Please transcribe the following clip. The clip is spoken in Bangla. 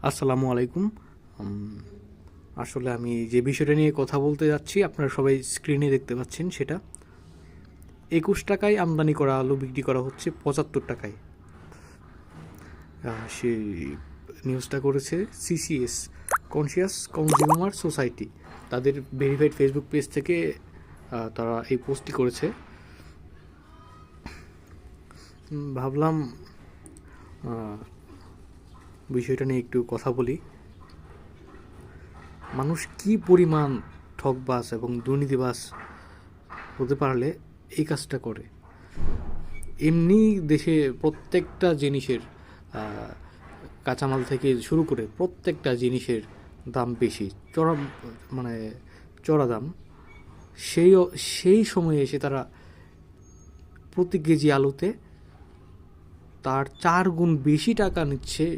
আসসালামু আলাইকুম। আসলে আমি যে বিষয়টা নিয়ে কথা বলতে যাচ্ছি আপনারা সবাই স্ক্রিনে দেখতে পাচ্ছেন সেটা 21 টাকায় আমদানি করা আলু বিক্রি করা হচ্ছে 75 টাকায়। সেই নিউজটা করেছে সিসিএস, কনসিয়াস কনজিউমার সোসাইটি। তাদের ভেরিফাইড ফেসবুক পেজ থেকে তারা এই পোস্টটি করেছে। ভাবলাম বিষয়টা নিয়ে একটু কথা বলি। মানুষ কি পরিমাণ ঠকবাজ এবং দুর্নীতিবাজ হতে পারলে এই কাজটা করে। এমনি দেশে প্রত্যেকটা জিনিসের কাঁচামাল থেকে শুরু করে প্রত্যেকটা জিনিসের দাম বেশি, চড়া, মানে চড়া দাম। সেই সেই সময়ে এসে তারা প্রতি কেজি আলুতে তার 4 গুণ বেশি টাকা নিচ্ছে